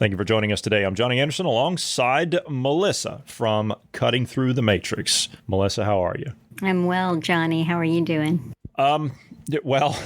Thank you for joining us today. I'm Johnny Anderson alongside Melissa from Cutting Through the Matrix. Melissa, how are you? I'm well, Johnny. How are you doing? Well,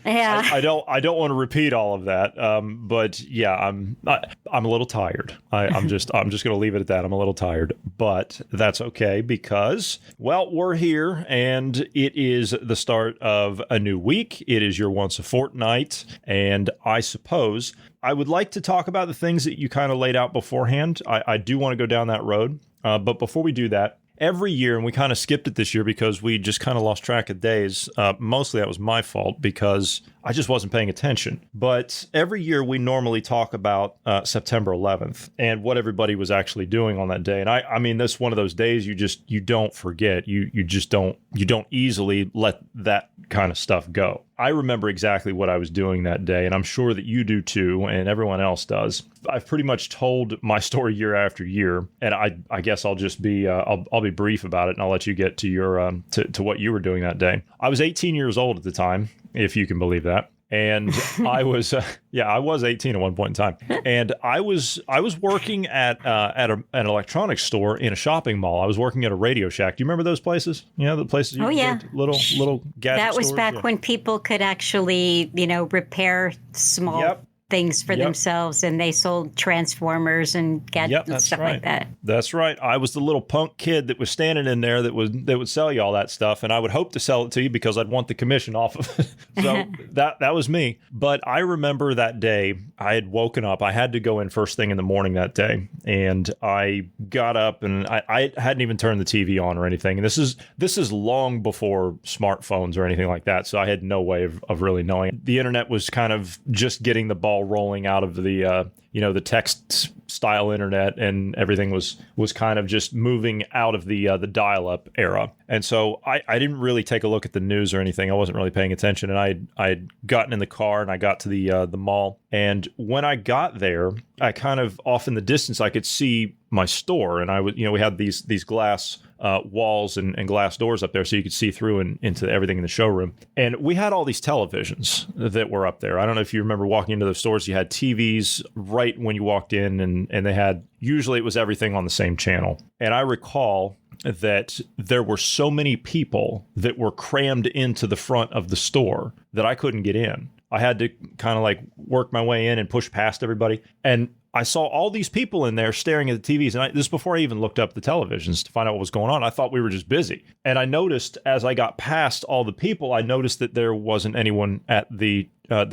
Yeah. I don't want to repeat all of that. But yeah, I'm a little tired. I'm just going to leave it at that. I'm a little tired, but that's okay because, well, we're here and it is the start of a new week. It is your once a fortnight. And I suppose I would like to talk about the things that you kind of laid out beforehand. I do want to go down that road. But before we do that, every year, and we kind of skipped it this year because we just kind of lost track of days. Mostly that was my fault because I just wasn't paying attention. But every year we normally talk about September 11th and what everybody was actually doing on that day. And I mean, that's one of those days you don't forget. You don't easily let that kind of stuff go. I remember exactly what I was doing that day, and I'm sure that you do too, and everyone else does. I've pretty much told my story year after year, and I guess I'll just be I'll be brief about it, and I'll let you get to your to what you were doing that day. I was 18 years old at the time, if you can believe that. And I was, I was 18 at one point in time, and I was working at an electronics store in a shopping mall. I was working at a Radio Shack. Do you remember those places? You know, the places you little gadget That was stores? back when people could actually, repair small things for themselves, and they sold transformers and gadgets and stuff like that. That's right. I was the little punk kid that was standing in there that would sell you all that stuff, and I would hope to sell it to you because I'd want the commission off of it. So that was me. But I remember that day I had woken up. I had to go in first thing in the morning that day, and I got up and I hadn't even turned the TV on or anything. And this is long before smartphones or anything like that, so I had no way of really knowing. The internet was kind of just getting the ball rolling out of the the text style internet, and everything was kind of just moving out of the dial-up era. And so I didn't really take a look at the news or anything. I wasn't really paying attention, and I'd gotten in the car and I got to the mall. And when I got there, I kind of off in the distance I could see my store, and I would we had these glass walls and glass doors up there, so you could see through and into everything in the showroom. And we had all these televisions that were up there. I don't know if you remember walking into those stores. You had TVs right when you walked in, and they had, usually it was everything on the same channel. And I recall that there were so many people that were crammed into the front of the store that I couldn't get in. I had to kind of like work my way in and push past everybody. And I saw all these people in there staring at the TVs. And this is before I even looked up the televisions to find out what was going on. I thought we were just busy. And I noticed as I got past all the people, I noticed that there wasn't anyone at the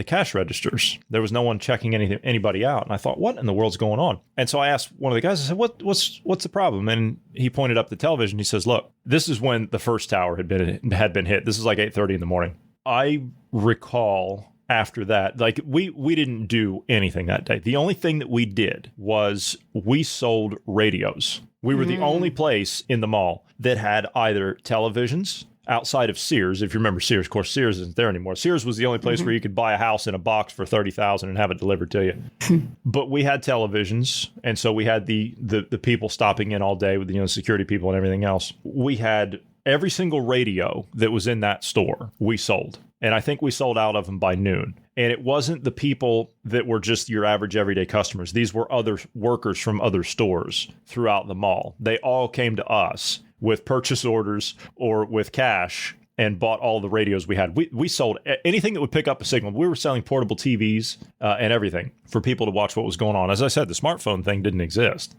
cash registers. There was no one checking anybody out. And I thought, what in the world's going on? And so I asked one of the guys, I said, what's the problem? And he pointed up the television. He says, look, this is when the first tower had been hit. This is like 8:30 in the morning. I recall after that, like we didn't do anything that day. The only thing that we did was we sold radios. We were the only place in the mall that had either televisions outside of Sears. If you remember Sears, of course, Sears isn't there anymore. Sears was the only place where you could buy a house in a box for $30,000 and have it delivered to you. But we had televisions, and so we had the people stopping in all day with the security people and everything else. We had every single radio that was in that store, we sold. And I think we sold out of them by noon. And it wasn't the people that were just your average everyday customers. These were other workers from other stores throughout the mall. They all came to us with purchase orders or with cash and bought all the radios we had. We sold anything that would pick up a signal. We were selling portable TVs and everything for people to watch what was going on. As I said, the smartphone thing didn't exist.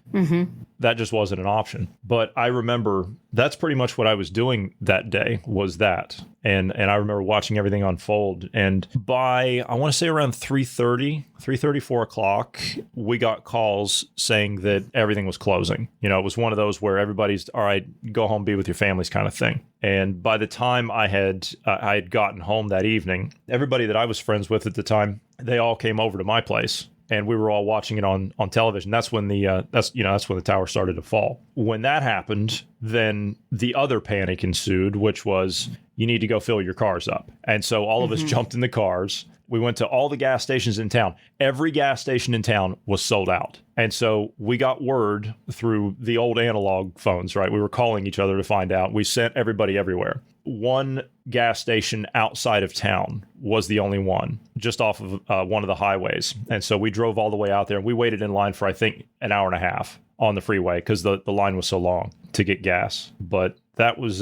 That just wasn't an option. But I remember that's pretty much what I was doing that day, was that. And I remember watching everything unfold. And by, I want to say around 3:30, 4 o'clock, we got calls saying that everything was closing. It was one of those where everybody's, all right, go home, be with your families kind of thing. And by the time I had gotten home that evening, everybody that I was friends with at the time, they all came over to my place. And we were all watching it on television. That's when that's when the tower started to fall. When that happened, then the other panic ensued, which was you need to go fill your cars up. And so all of us jumped in the cars. We went to all the gas stations in town. Every gas station in town was sold out. And so we got word through the old analog phones, right? We were calling each other to find out. We sent everybody everywhere. One gas station outside of town was the only one, just off of one of the highways. And so we drove all the way out there, and we waited in line for, I think, an hour and a half on the freeway because the line was so long to get gas. But that was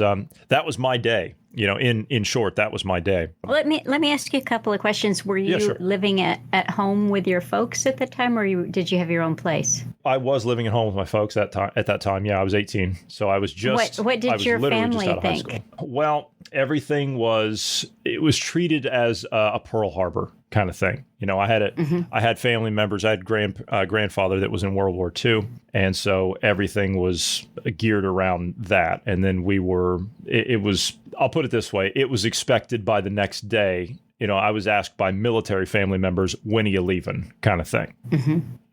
my day. In short, that was my day. Let me ask you a couple of questions. Were you living at home with your folks at the time, or did you have your own place? I was living at home with my folks at that time. Yeah, I was 18, so I was just. What did your family think? Well, everything was treated as a Pearl Harbor kind of thing. I had family members. I had grandfather that was in World War II, and so everything was geared around that. And then it was. I'll put it this way: it was expected by the next day. I was asked by military family members, "When are you leaving?" kind of thing.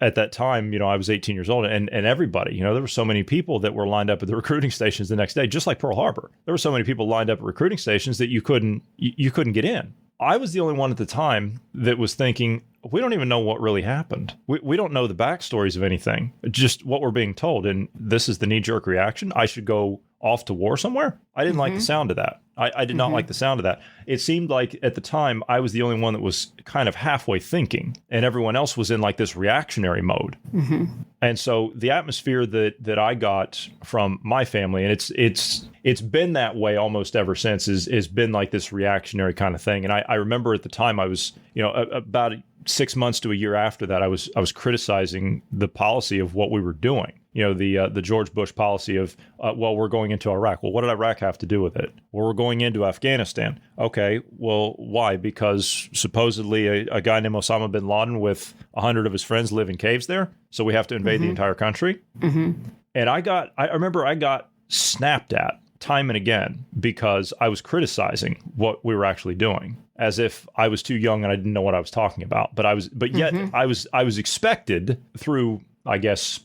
At that time, I was 18 years old, and everybody, there were so many people that were lined up at the recruiting stations the next day, just like Pearl Harbor. There were so many people lined up at recruiting stations that you couldn't get in. I was the only one at the time that was thinking, we don't even know what really happened. We don't know the backstories of anything, just what we're being told. And this is the knee-jerk reaction. I should go off to war somewhere. I didn't like the sound of that. I did not like the sound of that. It seemed like at the time I was the only one that was kind of halfway thinking, and everyone else was in like this reactionary mode. And so the atmosphere that I got from my family, and it's been that way almost ever since, is been like this reactionary kind of thing. And I remember at the time I was, about 6 months to a year after that, I was criticizing the policy of what we were doing. The George Bush policy of, we're going into Iraq. Well, what did Iraq have to do with it? Well, we're going into Afghanistan. Okay, well, why? Because supposedly a guy named Osama bin Laden with 100 of his friends live in caves there, so we have to invade the entire country. And I remember I got snapped at time and again because I was criticizing what we were actually doing, as if I was too young and I didn't know what I was talking about. But yet I was expected through, I guess,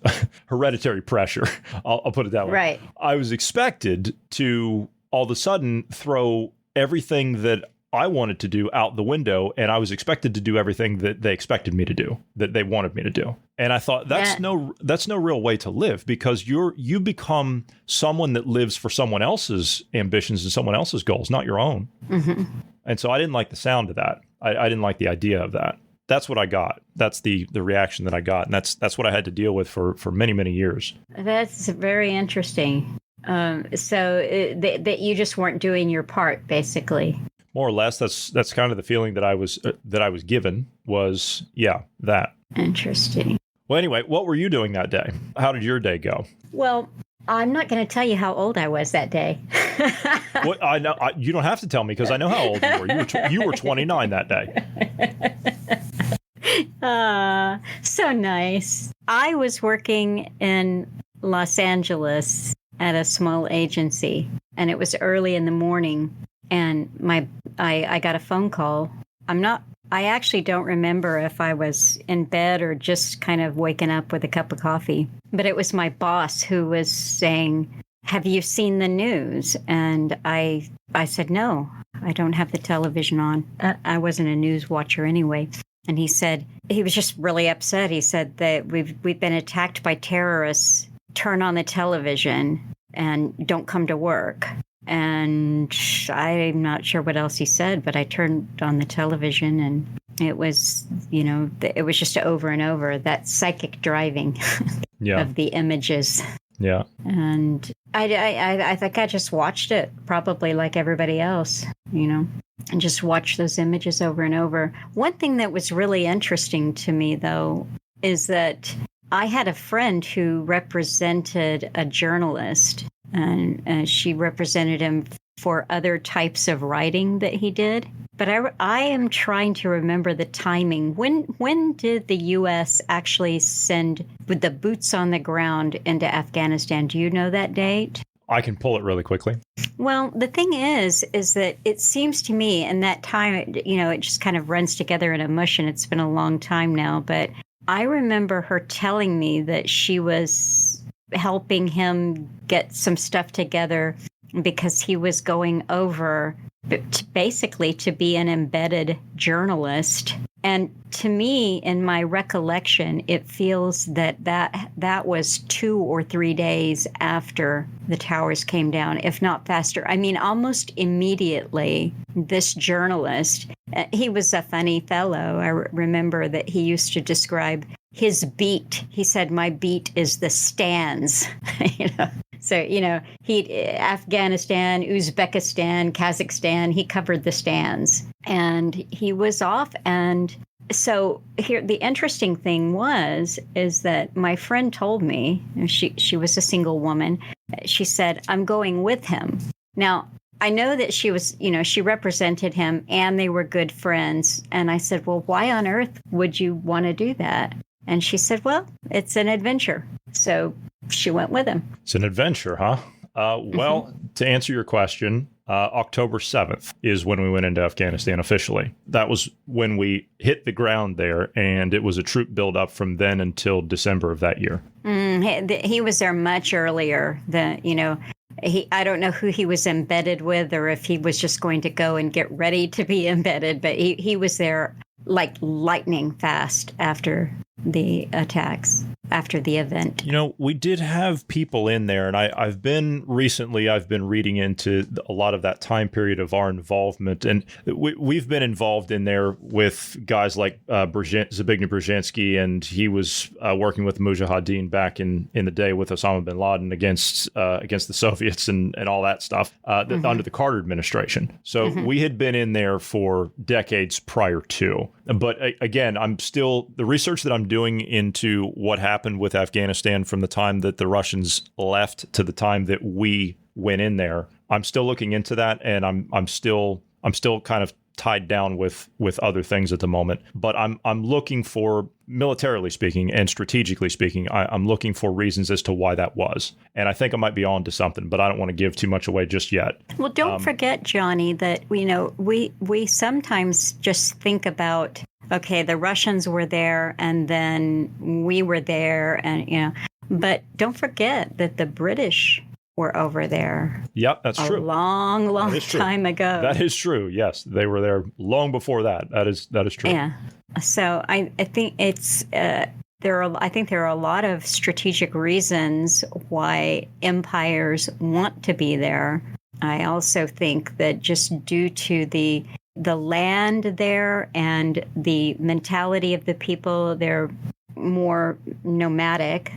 hereditary pressure. I'll put it that way. Right. I was expected to all of a sudden throw everything that I wanted to do out the window, and I was expected to do everything that they expected me to do, that they wanted me to do. And I thought that's no real way to live, because you become someone that lives for someone else's ambitions and someone else's goals, not your own. And so I didn't like the sound of that. I didn't like the idea of that. That's what I got. That's the reaction that I got. And that's what I had to deal with for many, many years. That's very interesting. So that you just weren't doing your part, basically. More or less, that's kind of the feeling that I was given was, that. Interesting. Well, anyway, what were you doing that day? How did your day go? Well, I'm not going to tell you how old I was that day. Well, I know you don't have to tell me, because I know how old you were. You were 29 that day. So nice. I was working in Los Angeles at a small agency, and it was early in the morning, and I got a phone call. I actually don't remember if I was in bed or just kind of waking up with a cup of coffee, but it was my boss who was saying, "Have you seen the news?" And I said, "No, I don't have the television on." I wasn't a news watcher anyway. And he said, he was just really upset. He said that we've been attacked by terrorists. Turn on the television and don't come to work. And I'm not sure what else he said, but I turned on the television, and it was, it was just over and over, that psychic driving of the images. Yeah. And I think I just watched it probably like everybody else, and just watched those images over and over. One thing that was really interesting to me, though, is that I had a friend who represented a journalist, and she represented him for other types of writing that he did. But I am trying to remember the timing. When did the U.S. actually send with the boots on the ground into Afghanistan? Do you know that date? I can pull it really quickly. Well, the thing is that it seems to me in that time, it just kind of runs together in a mush, and it's been a long time now, but I remember her telling me that she was helping him get some stuff together because he was going over basically to be an embedded journalist. And to me, in my recollection, it feels that was 2 or 3 days after the towers came down, if not faster. I mean, almost immediately, this journalist, he was a funny fellow. I remember that he used to describe his beat. He said, "My beat is the stands." So, Afghanistan, Uzbekistan, Kazakhstan, he covered the stands. And he was off. And so here, the interesting thing is that my friend told me, she was a single woman, she said, "I'm going with him." Now, I know that she was, she represented him and they were good friends. And I said, "Well, why on earth would you want to do that?" And she said, "Well, it's an adventure." So she went with him. It's an adventure, huh? Well, to answer your question, October 7th is when we went into Afghanistan officially. That was when we hit the ground there, and it was a troop buildup from then until December of that year. He was there much earlier than, I don't know who he was embedded with or if he was just going to go and get ready to be embedded, but he was there like lightning fast after the attacks, after the event. We did have people in there, and I've been reading into a lot of that time period of our involvement, and we've been involved in there with guys like Zbigniew Brzezinski, and he was working with Mujahideen back in the day with Osama bin Laden against the Soviets and all that stuff under the Carter administration. So we had been in there for decades prior to. But again, the research that I'm doing into what happened with Afghanistan from the time that the Russians left to the time that we went in there, I'm still looking into that, and I'm still kind of tied down with other things at the moment. But I'm looking for, militarily speaking and strategically speaking, I'm looking for reasons as to why that was. And I think I might be on to something, but I don't want to give too much away just yet. Well, don't forget, Johnny, that we sometimes just think about, okay, the Russians were there and then we were there, and but don't forget that the British were over there. Yep, that's true. A long time ago. That is true. Yes, they were there long before that. That is true. Yeah. So I think it's there are a lot of strategic reasons why empires want to be there. I also think that just due to the land there and the mentality of the people, they're more nomadic.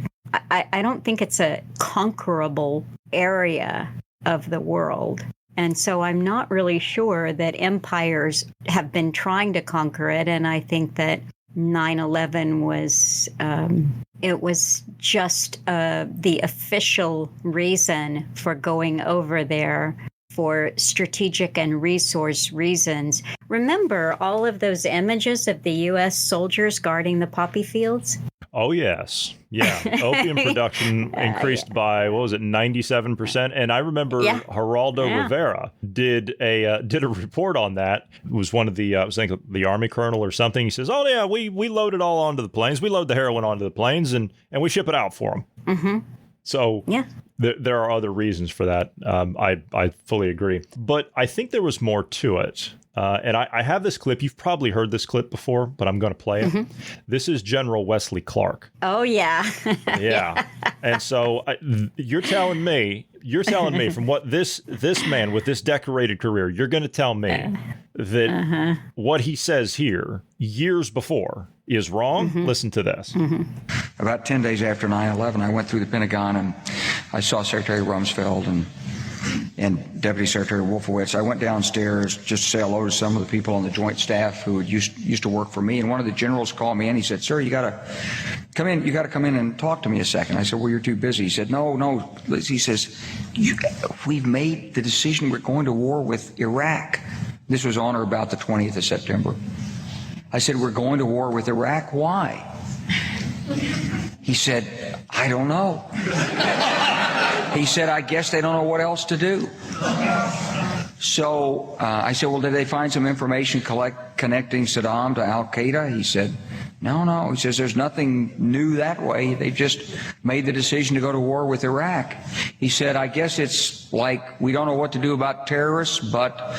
I don't think it's a conquerable area of the world. And so I'm not really sure that empires have been trying to conquer it. And I think that 9/11 was, it was just the official reason for going over there for strategic and resource reasons. Remember all of those images of the U.S. soldiers guarding the poppy fields? Oh, yes. Yeah. Opium production increased by, 97%? And I remember Geraldo Rivera did a report on that. It was one of the, I was thinking the Army colonel or something. He says, "Oh, yeah, we load it all onto the planes. We load the heroin onto the planes and we ship it out for them." Mm-hmm. So there are other reasons for that. I fully agree. But I think there was more to it. And I have this clip. You've probably heard this clip before, but I'm going to play it. This is General Wesley Clark. Oh, yeah. Yeah. And so you're telling me from what this man with this decorated career, you're going to tell me that what he says here years before is wrong? Listen to this. About 10 days after 9/11, I went through the Pentagon and I saw Secretary Rumsfeld and Deputy Secretary Wolfowitz. I went downstairs just to say hello to some of the people on the Joint Staff who used to work for me. And one of the generals called me in. He said, "Sir, you got to come in. You got to come in and talk to me a second." I said, "Well, you're too busy." He said, No. He says, "We've made the decision. We're going to war with Iraq." This was on or about the 20th of September. I said, "We're going to war with Iraq. Why?" He said, "I don't know." He said, "I guess they don't know what else to do." So I said, "Well, did they find some information connecting Saddam to Al-Qaeda?" He said, No. He says there's nothing new that way. They just made the decision to go to war with Iraq. He said, I guess it's like we don't know what to do about terrorists, but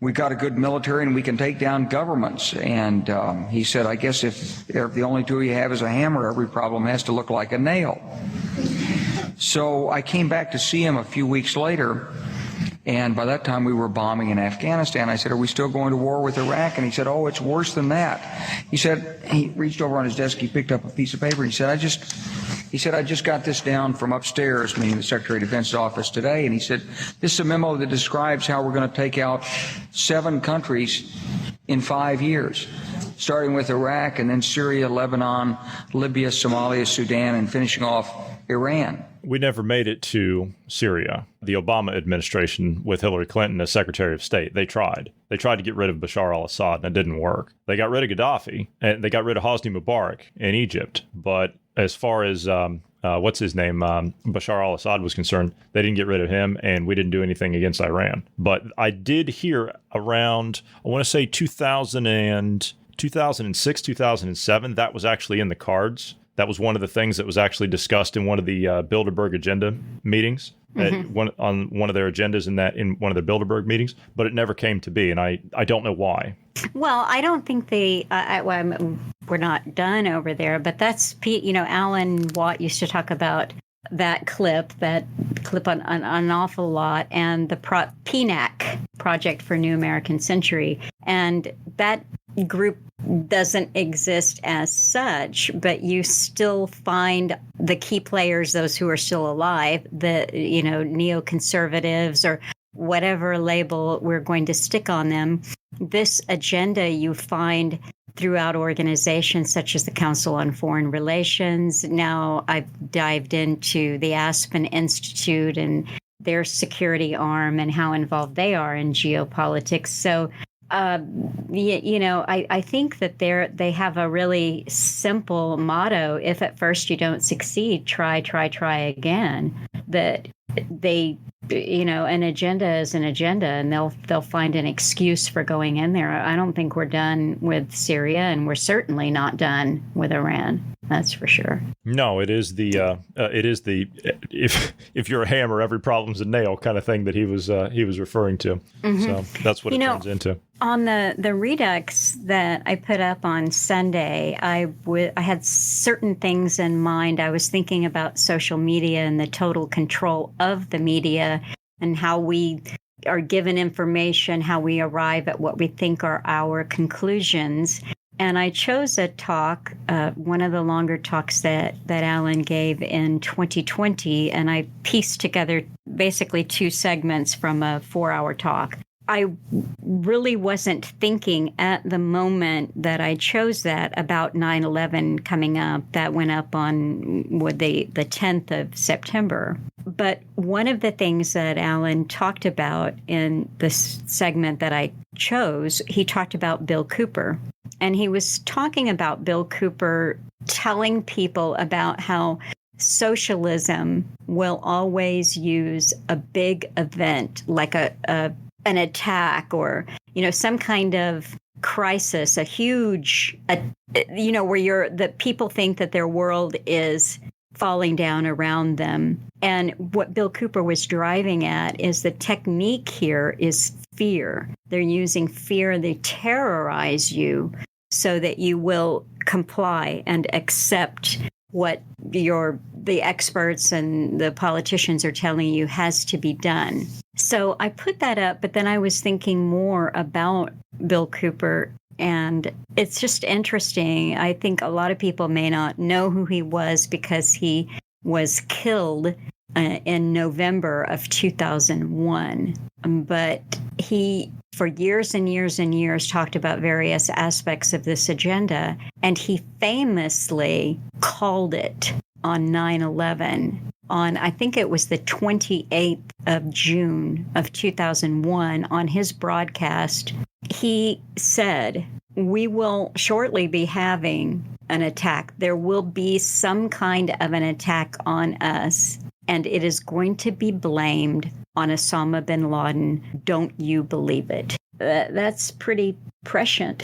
we've got a good military and we can take down governments. And he said, I guess if the only tool you have is a hammer, every problem has to look like a nail. So I came back to see him a few weeks later, and by that time we were bombing in Afghanistan. I said, are we still going to war with Iraq? And he said, oh, it's worse than that. He said, he reached over on his desk, he picked up a piece of paper, he said, I just got this down from upstairs, meaning the Secretary of Defense's office today, and he said, this is a memo that describes how we're going to take out 7 countries in 5 years, starting with Iraq and then Syria, Lebanon, Libya, Somalia, Sudan, and finishing off Iran. We never made it to Syria. The Obama administration, with Hillary Clinton as Secretary of State, they tried. They tried to get rid of Bashar al-Assad, and it didn't work. They got rid of Gaddafi, and they got rid of Hosni Mubarak in Egypt. But as far as, Bashar al-Assad was concerned, they didn't get rid of him, and we didn't do anything against Iran. But I did hear around, I want to say 2006, 2007, that was actually in the cards. That was one of the things that was actually discussed in one of the Bilderberg agenda meetings, on one of their agendas in one of their Bilderberg meetings, but it never came to be, and I don't know why. Well, I don't think we're not done over there, but that's, Alan Watt used to talk about that clip on an awful lot, and the PNAC, Project for New American Century, and that group doesn't exist as such, but you still find the key players, those who are still alive, the neoconservatives or whatever label we're going to stick on them. This agenda you find throughout organizations such as the Council on Foreign Relations. Now I've dived into the Aspen Institute and their security arm and how involved they are in geopolitics. So I think that they have a really simple motto: if at first you don't succeed, try again. That they, an agenda is an agenda, and they'll find an excuse for going in there. I don't think we're done with Syria, and we're certainly not done with Iran. That's for sure. No, it is the if you're a hammer, every problem's a nail kind of thing that he was referring to. Mm-hmm. So that's what it turns into. On the Redux that I put up on Sunday, I had certain things in mind. I was thinking about social media and the total control of the media and how we are given information, how we arrive at what we think are our conclusions. And I chose a talk, one of the longer talks that Alan gave in 2020, and I pieced together basically 2 segments from a 4-hour talk. I really wasn't thinking at the moment that I chose that about 9/11 coming up. That went up on the 10th of September. But one of the things that Alan talked about in this segment that I chose, he talked about Bill Cooper. And he was talking about Bill Cooper telling people about how socialism will always use a big event like an attack or, some kind of crisis, a huge, where the people think that their world is falling down around them. And what Bill Cooper was driving at is the technique here is fear. They're using fear. They terrorize you so that you will comply and accept what the experts and the politicians are telling you has to be done. So I put that up, but then I was thinking more about Bill Cooper, and it's just interesting. I think a lot of people may not know who he was because he was killed in November of 2001. But he, for years and years and years, talked about various aspects of this agenda, and he famously called it on 9/11 on, I think it was the 28th of June of 2001, on his broadcast. He said, we will shortly be having an attack. There will be some kind of an attack on us, and it is going to be blamed on Osama bin Laden. Don't you believe it? That's pretty prescient.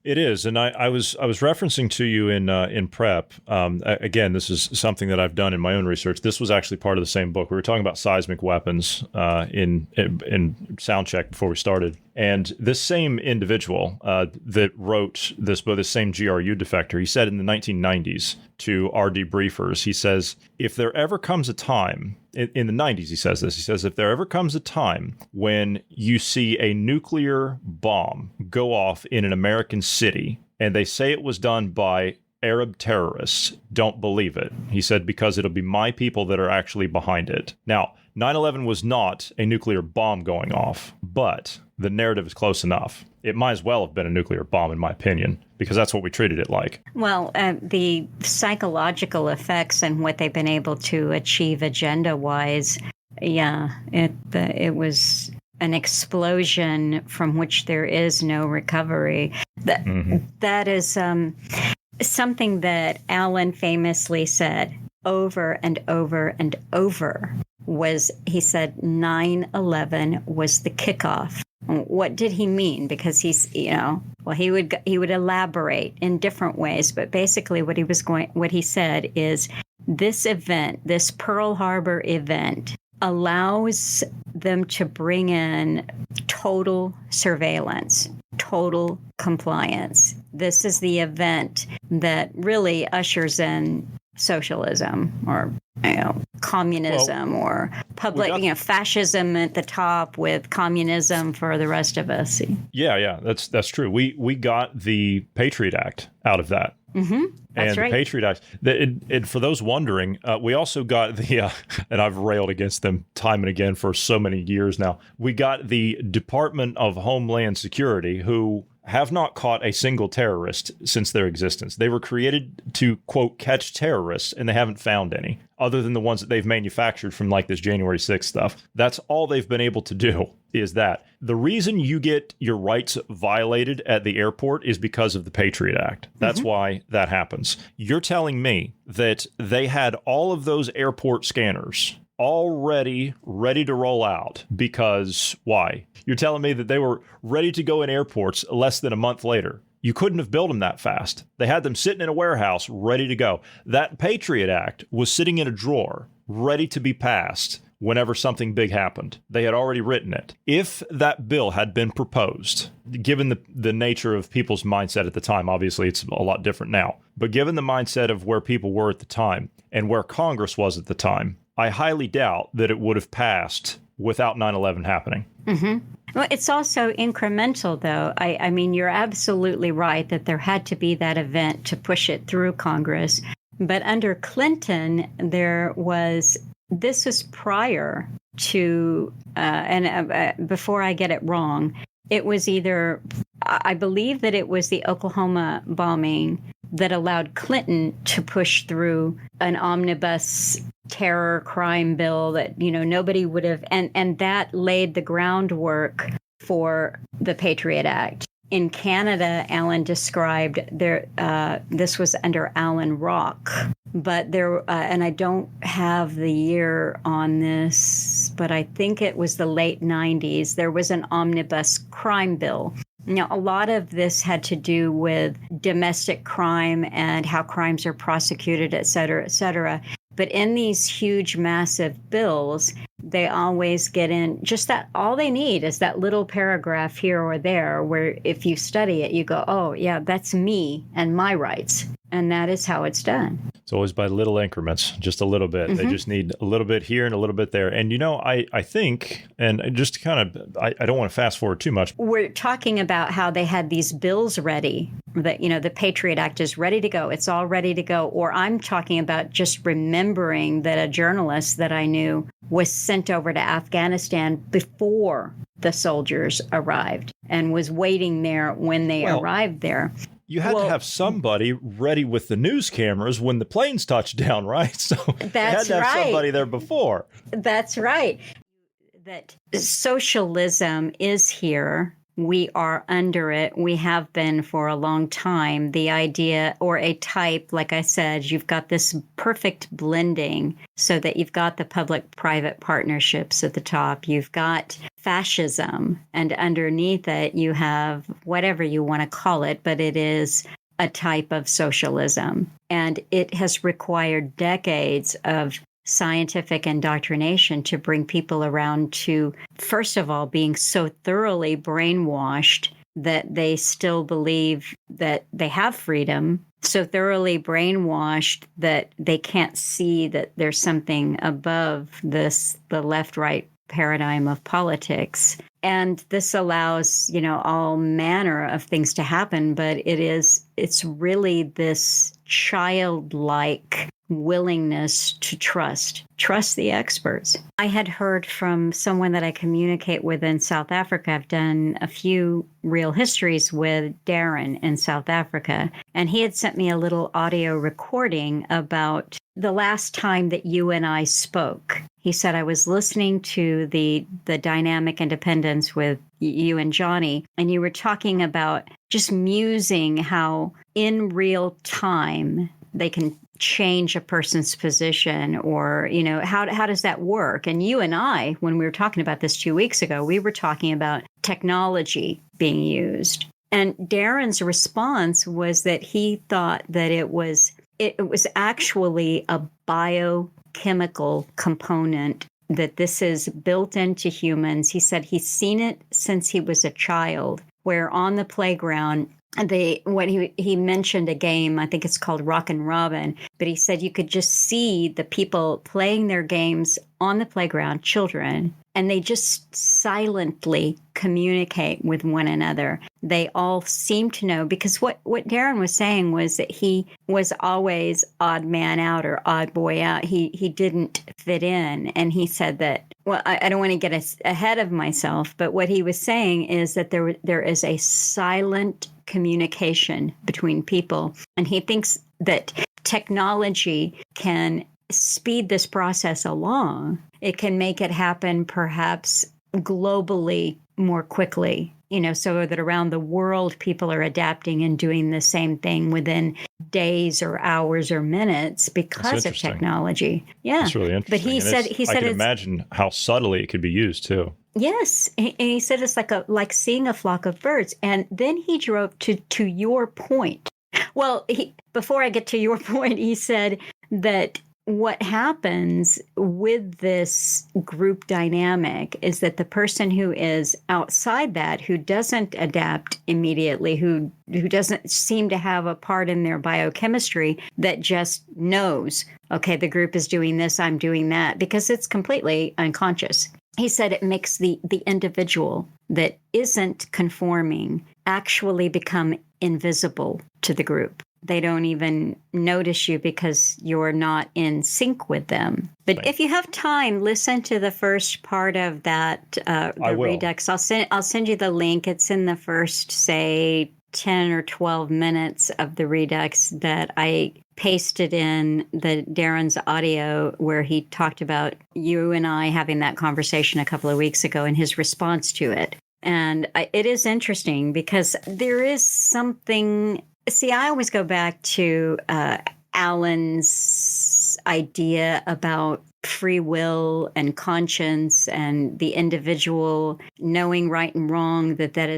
It is, and I was referencing to you in prep. Again, this is something that I've done in my own research. This was actually part of the same book. We were talking about seismic weapons in sound check before we started, and this same individual that wrote this book, this same GRU defector, he said in the 1990s to our debriefers, he says, if there ever comes a time in the 90s, he says this. He says, if there ever comes a time when you see a nuclear bomb go off in an American city and they say it was done by Arab terrorists, don't believe it. He said, because it'll be my people that are actually behind it. Now, 9/11 was not a nuclear bomb going off, but the narrative is close enough. It might as well have been a nuclear bomb, in my opinion, because that's what we treated it like. Well, the psychological effects and what they've been able to achieve agenda-wise, it was an explosion from which there is no recovery. That is something that Alan famously said over and over and over. He said 9/11 was the kickoff. What did he mean? Because he would elaborate in different ways, but basically what he said is this event, this Pearl Harbor event, allows them to bring in total surveillance, total compliance. This is the event that really ushers in socialism or communism or public, fascism at the top with communism for the rest of us. Yeah, that's true. We got the Patriot Act out of that. Mm-hmm. That's and right. The Patriot Act, for those wondering, we also got the, and I've railed against them time and again for so many years now, we got the Department of Homeland Security, who have not caught a single terrorist since their existence. They were created to, quote, catch terrorists, and they haven't found any, other than the ones that they've manufactured from like this January 6th stuff. That's all they've been able to do, is that. The reason you get your rights violated at the airport is because of the Patriot Act. That's why that happens. You're telling me that they had all of those airport scanners already ready to roll out because why? You're telling me that they were ready to go in airports less than a month later. You couldn't have built them that fast. They had them sitting in a warehouse ready to go. That Patriot Act was sitting in a drawer ready to be passed whenever something big happened. They had already written it. If that bill had been proposed, given the nature of people's mindset at the time, obviously it's a lot different now, but given the mindset of where people were at the time and where Congress was at the time, I highly doubt that it would have passed without 9/11 happening. Mm-hmm. Well, it's also incremental, though. I mean, you're absolutely right that there had to be that event to push it through Congress. But under Clinton, this was prior to, before I get it wrong, it was I believe that it was the Oklahoma bombing that allowed Clinton to push through an omnibus terror crime bill that, nobody would have, and that laid the groundwork for the Patriot Act. In Canada, Alan described this was under Alan Rock, but and I don't have the year on this, but I think it was the late 90s. There was an omnibus crime bill. Now, a lot of this had to do with domestic crime and how crimes are prosecuted, et cetera, et cetera. But in these huge, massive bills, they always get in just that. All they need is that little paragraph here or there where if you study it, you go, oh, yeah, that's me and my rights. And that is how it's done. It's always by little increments, just a little bit. They just need a little bit here and a little bit there. And, I think, and just to kind of, I don't want to fast forward too much. We're talking about how they had these bills ready, that, the Patriot Act is ready to go. It's all ready to go. Or I'm talking about just remembering that a journalist that I knew was sent over to Afghanistan before the soldiers arrived and was waiting there when they arrived there. You had to have somebody ready with the news cameras when the planes touched down, right? So they had to have somebody there before. That's right. That socialism is here. We are under it. We have been for a long time. The idea, or a type, like I said, you've got this perfect blending so that you've got the public-private partnerships at the top. You've got fascism, and underneath it you have whatever you want to call it, but it is a type of socialism. And it has required decades of scientific indoctrination to bring people around to, first of all, being so thoroughly brainwashed that they still believe that they have freedom, so thoroughly brainwashed that they can't see that there's something above this, the left-right paradigm of politics. And this allows, all manner of things to happen, but it's really this childlike willingness to trust the experts. I had heard from someone that I communicate with in South Africa. I've done a few real histories with Darin in South Africa, and he had sent me a little audio recording about the last time that you and I spoke. He said, I was listening to the dynamic independence with you and Johnny, and you were talking about just musing how in real time they can change a person's position, or, how does that work? And you and I, when we were talking about this 2 weeks ago, we were talking about technology being used. And Darin's response was that he thought that it was actually a biochemical component, that this is built into humans. He said he's seen it since he was a child, where on the playground, he mentioned a game, I think it's called Rock and Robin, but he said you could just see the people playing their games on the playground, children, and they just silently communicate with one another. They all seem to know, because what Darin was saying was that he was always odd man out or odd boy out. He didn't fit in. And he said that, well, I don't want to get ahead of myself, but what he was saying is that there is a silent communication between people. And he thinks that technology can speed this process along. It can make it happen perhaps globally more quickly, so that around the world people are adapting and doing the same thing within days or hours or minutes because of technology. Yeah. That's really interesting. But he said I can imagine how subtly it could be used too. Yes. And he said it's like seeing a flock of birds. And then he drove to your point. Well, before I get to your point, he said that what happens with this group dynamic is that the person who is outside that, who doesn't adapt immediately, who doesn't seem to have a part in their biochemistry, that just knows, okay, the group is doing this, I'm doing that, because it's completely unconscious. He said it makes the individual that isn't conforming actually become invisible to the group. They don't even notice you because you're not in sync with them. But if you have time, listen to the first part of that, the Redux. I'll send you the link. It's in the first, say, 10 or 12 minutes of the Redux that I pasted in the Darin's audio, where he talked about you and I having that conversation a couple of weeks ago and his response to it. And it is interesting because there is something. See, I always go back to Alan's idea about free will and conscience and the individual knowing right and wrong, that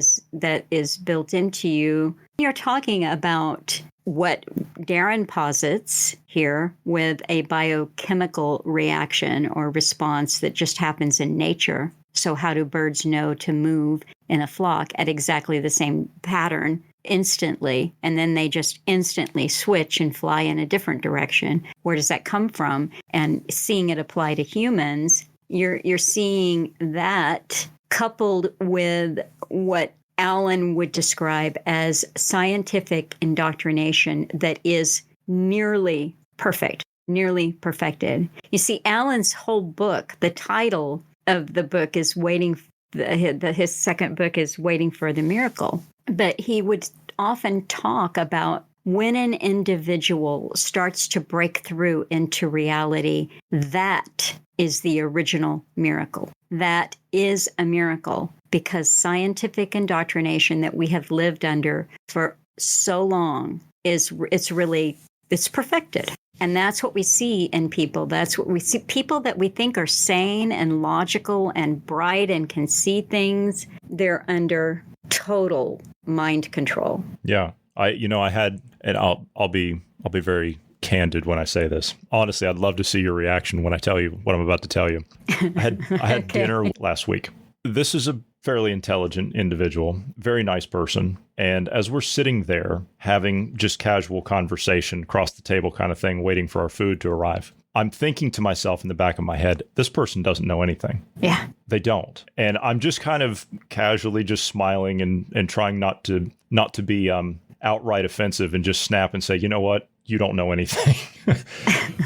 is built into you. You're talking about what Darin posits here with a biochemical reaction or response that just happens in nature. So how do birds know to move in a flock at exactly the same pattern instantly, and then they just instantly switch and fly in a different direction? Where does that come from? And seeing it apply to humans, you're seeing that coupled with what Alan would describe as scientific indoctrination that is nearly perfect, nearly perfected. You see, Alan's whole book, the title of the book is his second book is Waiting for the Miracle. But he would often talk about when an individual starts to break through into reality, that is the original miracle. That is a miracle, because scientific indoctrination that we have lived under for so long it's really it's perfected. And that's what we see in people. That's what we see. People that we think are sane and logical and bright and can see things, they're under total mind control. Yeah. I had, and I'll be very candid when I say this. Honestly, I'd love to see your reaction when I tell you what I'm about to tell you. I had Okay. dinner last week. This is a fairly intelligent individual, very nice person. And as we're sitting there having just casual conversation across the table kind of thing, waiting for our food to arrive, I'm thinking to myself in the back of my head, this person doesn't know anything. Yeah. They don't. And I'm just kind of casually just smiling and trying not to be outright offensive and just snap and say, you know what? You don't know anything.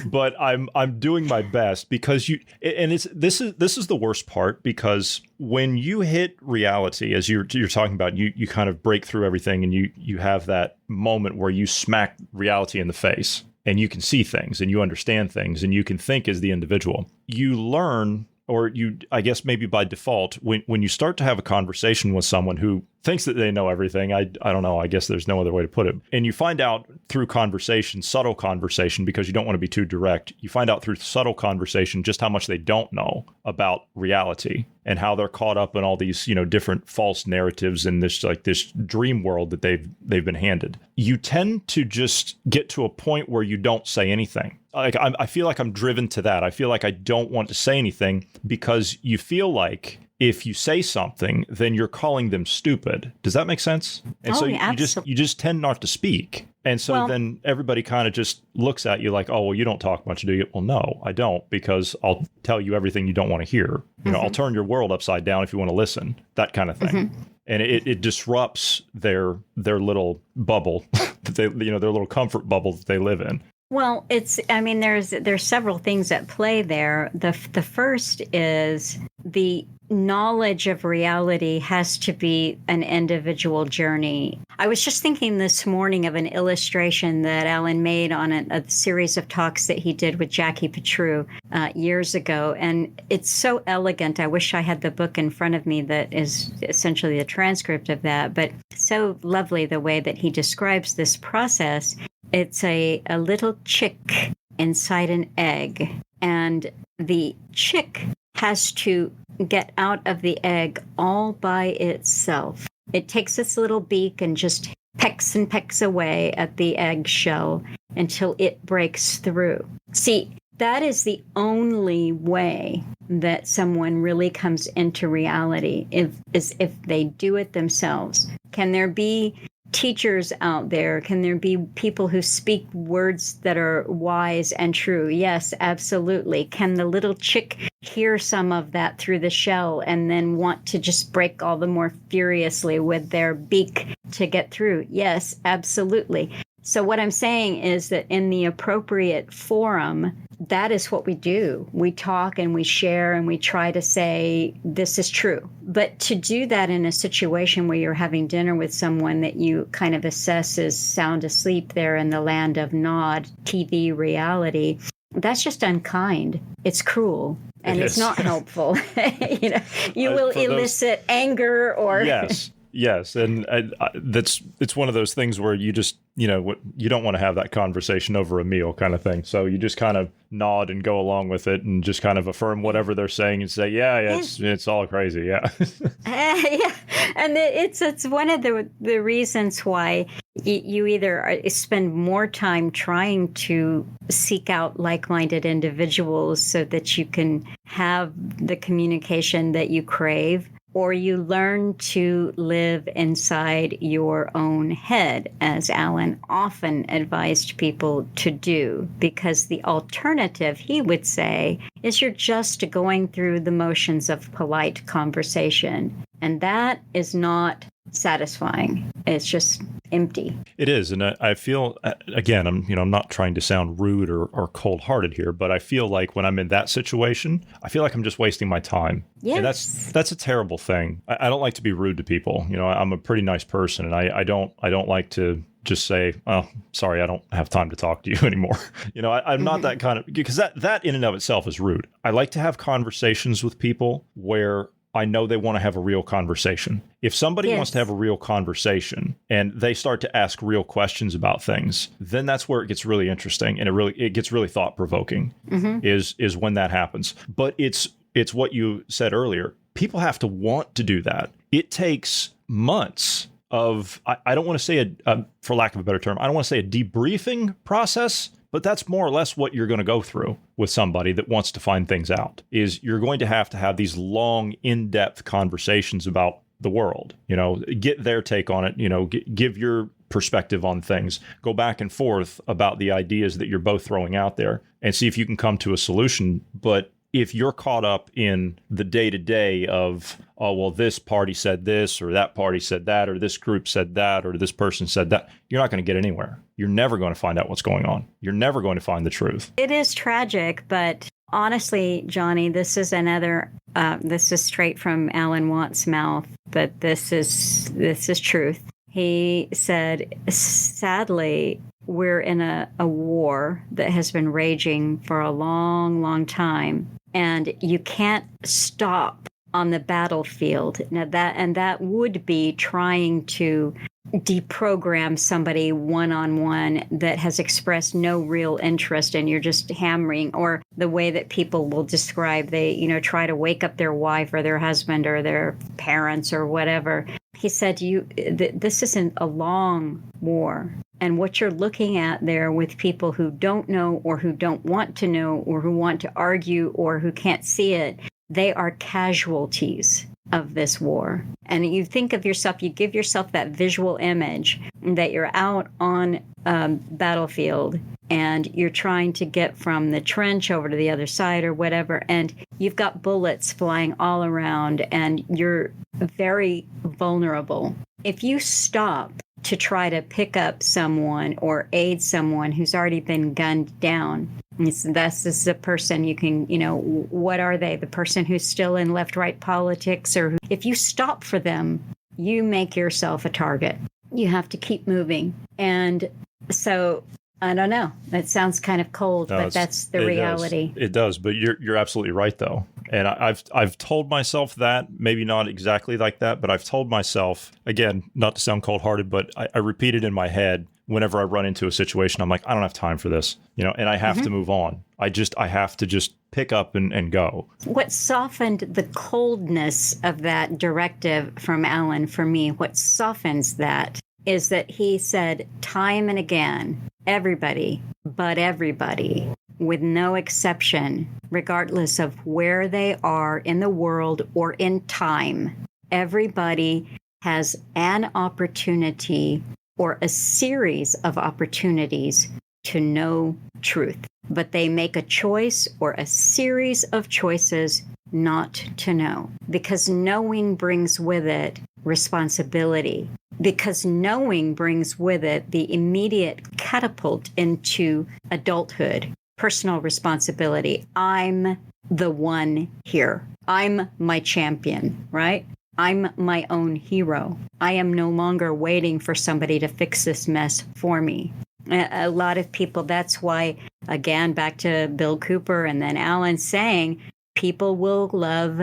But I'm doing my best because this is the worst part, because when you hit reality, as you're talking about, you kind of break through everything and you have that moment where you smack reality in the face and you can see things and you understand things and you can think as the individual. You learn, or I guess maybe by default, when you start to have a conversation with someone who thinks that they know everything, I don't know, I guess there's no other way to put it. And you find out through conversation, subtle conversation, because you don't want to be too direct, you find out through subtle conversation just how much they don't know about reality and how they're caught up in all these, different false narratives in this dream world that they've been handed. You tend to just get to a point where you don't say anything. Like I feel like I'm driven to that. I feel like I don't want to say anything because you feel like if you say something, then you're calling them stupid. Does that make sense? And so you just tend not to speak. And so then everybody kind of just looks at you like, oh, well, you don't talk much, do you? Well, no, I don't, because I'll tell you everything you don't want to hear. I'll turn your world upside down if you want to listen, that kind of thing. And it disrupts their little bubble, that their little comfort bubble that they live in. Well, there's several things at play there. The first is the knowledge of reality has to be an individual journey. I was just thinking this morning of an illustration that Alan made on a series of talks that he did with Jackie Patriot years ago. And it's so elegant. I wish I had the book in front of me that is essentially the transcript of that, but so lovely the way that he describes this process. It's a little chick inside an egg, and the chick has to get out of the egg all by itself. It takes its little beak and just pecks and pecks away at the eggshell until it breaks through. See, that is the only way that someone really comes into reality, is if they do it themselves. Can there be teachers out there? Can there be people who speak words that are wise and true? Yes, absolutely. Can the little chick hear some of that through the shell and then want to just break all the more furiously with their beak to get through? Yes, absolutely. So what I'm saying is that in the appropriate forum, that is what we do. We talk and we share and we try to say, this is true. But to do that in a situation where you're having dinner with someone that you kind of assess as sound asleep there in the land of nod TV reality, that's just unkind. It's cruel. And it's not helpful. You will elicit anger or... Yes, and it's one of those things where you just, you don't want to have that conversation over a meal kind of thing. So you just kind of nod and go along with it and just kind of affirm whatever they're saying and say, it's all crazy, yeah. Yeah, and it's one of the reasons why you either spend more time trying to seek out like-minded individuals so that you can have the communication that you crave, or you learn to live inside your own head, as Alan often advised people to do, because the alternative, he would say, is you're just going through the motions of polite conversation. And that is not satisfying. It's just empty. It is. And I feel, again, I'm not trying to sound rude or cold-hearted here, but I feel like when I'm in that situation, I feel like I'm just wasting my time. Yes. And that's a terrible thing. I don't like to be rude to people. I'm a pretty nice person, and I don't like to just say, oh, sorry, I don't have time to talk to you anymore. I'm not that kind of, because that in and of itself is rude. I like to have conversations with people where I know they want to have a real conversation. If somebody wants to have a real conversation and they start to ask real questions about things, then that's where it gets really interesting, and it gets really thought-provoking, is when that happens. But it's what you said earlier. People have to want to do that. It takes months of, I don't want to say for lack of a better term, I don't want to say a debriefing process, but that's more or less what you're going to go through with somebody that wants to find things out, is you're going to have these long, in-depth conversations about the world, get their take on it, give your perspective on things, go back and forth about the ideas that you're both throwing out there and see if you can come to a solution. But if you're caught up in the day-to-day of, oh, well, this party said this, or that party said that, or this group said that, or this person said that, you're not going to get anywhere. You're never going to find out what's going on. You're never going to find the truth. It is tragic, but honestly, Johnny, this is this is straight from Alan Watt's mouth, but this is truth. He said, sadly, we're in a war that has been raging for a long, long time, and you can't stop on the battlefield. Now that would be trying to deprogram somebody one-on-one that has expressed no real interest, and you're just hammering, or the way that people will describe, they try to wake up their wife or their husband or their parents or whatever. He said, this isn't a long war. And what you're looking at there with people who don't know, or who don't want to know, or who want to argue, or who can't see it, they are casualties of this war. And you think of yourself, you give yourself that visual image that you're out on a battlefield and you're trying to get from the trench over to the other side or whatever, and you've got bullets flying all around and you're very vulnerable. If you stop to try to pick up someone or aid someone who's already been gunned down, this is a person you can, what are they? The person who's still in left-right politics, or if you stop for them, you make yourself a target. You have to keep moving. And so, I don't know. That sounds kind of cold, but that's the reality. It does, but you're absolutely right, though. And I've told myself that, maybe not exactly like that, but I've told myself, again, not to sound cold-hearted, but I repeat it in my head whenever I run into a situation. I'm like, I don't have time for this, and I have to move on. I have to just pick up and go. What softened the coldness of that directive from Alan, for me, what softens that is that he said time and again, everybody, with no exception, regardless of where they are in the world or in time, everybody has an opportunity or a series of opportunities to know truth. But they make a choice or a series of choices not to know, because knowing brings with it responsibility, because knowing brings with it the immediate catapult into adulthood, personal responsibility. I'm the one here. I'm my champion, right? I'm my own hero. I am no longer waiting for somebody to fix this mess for me. A lot of people, that's why, again, back to Bill Cooper and then Alan saying, people will love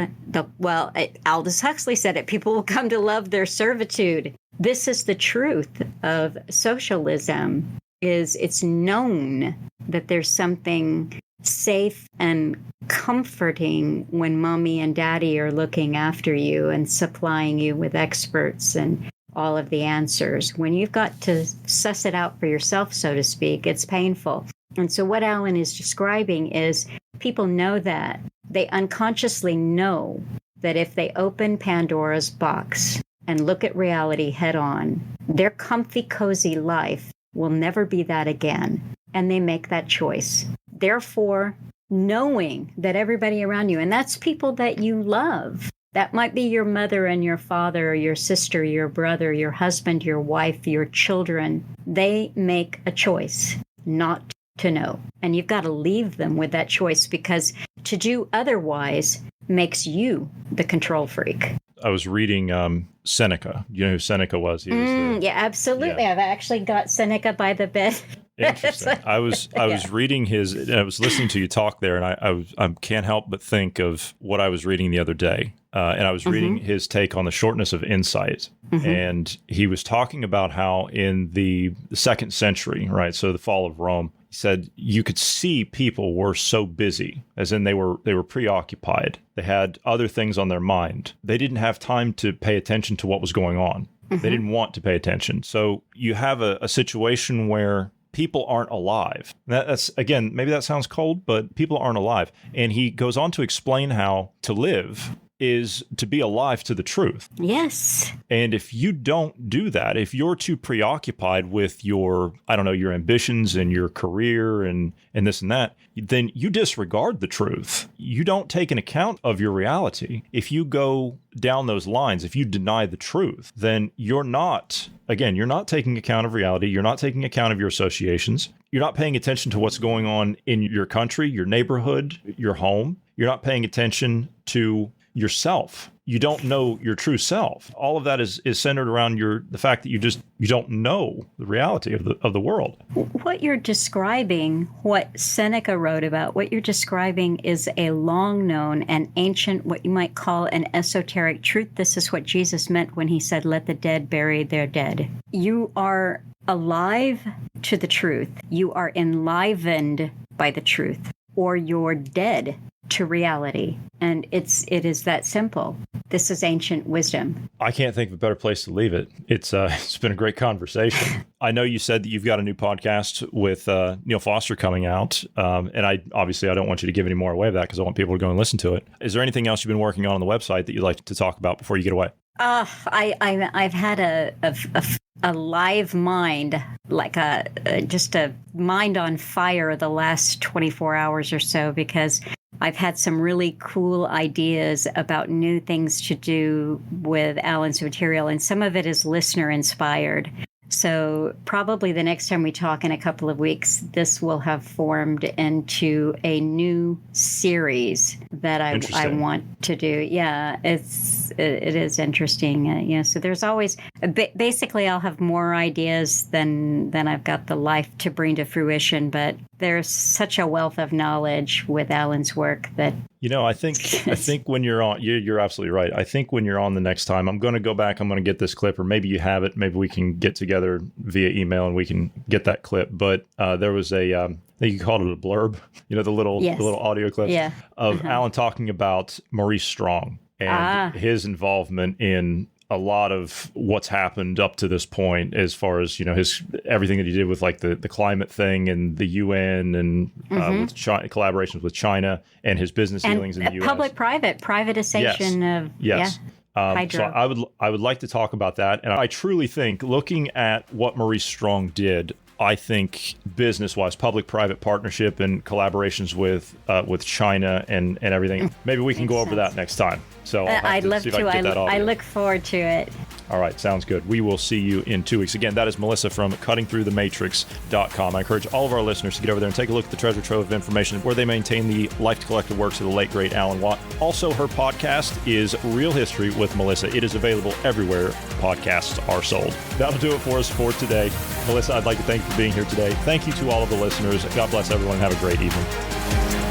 Aldous Huxley said it, people will come to love their servitude. This is the truth of socialism, is it's known that there's something safe and comforting when mommy and daddy are looking after you and supplying you with experts and all of the answers. When you've got to suss it out for yourself, so to speak, it's painful. And so what Alan is describing is people know that. They unconsciously know that if they open Pandora's box and look at reality head on, their comfy, cozy life will never be that again. And they make that choice. Therefore, knowing that everybody around you, and that's people that you love, that might be your mother and your father, or your sister, your brother, your husband, your wife, your children, they make a choice not to know. And you've got to leave them with that choice, because to do otherwise makes you the control freak. I was reading Seneca. You know who Seneca was? He was yeah, absolutely. Yeah. I've actually got Seneca by the bed. Interesting. I was reading his, and I was listening to you talk there, and I can't help but think of what I was reading the other day. And I was reading his take on the shortness of insight. And he was talking about how in the second century, right, so the fall of Rome, he said you could see people were so busy, as in they were preoccupied. They had other things on their mind. They didn't have time to pay attention to what was going on. They didn't want to pay attention. So you have a situation where people aren't alive. That's, again, maybe that sounds cold, but people aren't alive. And he goes on to explain how to live is to be alive to the truth. Yes. And if you don't do that, if you're too preoccupied with your, I don't know, your ambitions and your career and this and that, then you disregard the truth. You don't take an account of your reality. If you go down those lines, if you deny the truth, then you're not taking account of reality. You're not taking account of your associations. You're not paying attention to what's going on in your country, your neighborhood, your home. You're not paying attention to yourself. You don't know your true self. All of that is centered around the fact that you don't know the reality of the world. What you're describing, what Seneca wrote about, what you're describing is a long known and ancient, what you might call an esoteric truth. This is what Jesus meant when he said, "Let the dead bury their dead." You are alive to the truth. You are enlivened by the truth, or you're dead to reality. And it is that simple. This is ancient wisdom. I can't think of a better place to leave it. It's been a great conversation. I know you said that you've got a new podcast with Neil Foster coming out. And I don't want you to give any more away of that because I want people to go and listen to it. Is there anything else you've been working on the website that you'd like to talk about before you get away? I've had a live mind, like just a mind on fire the last 24 hours or so, because I've had some really cool ideas about new things to do with Alan's material, and some of it is listener inspired. So probably the next time we talk in a couple of weeks, this will have formed into a new series that I want to do. Yeah, it is interesting. So there's always basically I'll have more ideas than I've got the life to bring to fruition. But there's such a wealth of knowledge with Alan's work that. I think when you're on, you're absolutely right. I think when you're on the next time, I'm going to go back, I'm going to get this clip, or maybe you have it. Maybe we can get together via email and we can get that clip. But there was I think you called it a blurb, the little audio clip of Alan talking about Maurice Strong and his involvement in a lot of what's happened up to this point, as far as his everything that he did with like the climate thing and the UN and with collaborations with China and his business dealings in the U.S. Public-private privatization of hydro. So I would like to talk about that, and I truly think, looking at what Maurice Strong did, I think business-wise, public-private partnership and collaborations with China and everything. Maybe we can go over that next time. So I'd love to. I look forward to it. All right, sounds good. We will see you in 2 weeks. Again, that is Melissa from cuttingthroughthematrix.com. I encourage all of our listeners to get over there and take a look at the treasure trove of information where they maintain the life collected works of the late, great Alan Watt. Also, her podcast is Real History with Melissa. It is available everywhere podcasts are sold. That'll do it for us for today. Melissa, I'd like to thank you for being here today. Thank you to all of the listeners. God bless everyone and have a great evening.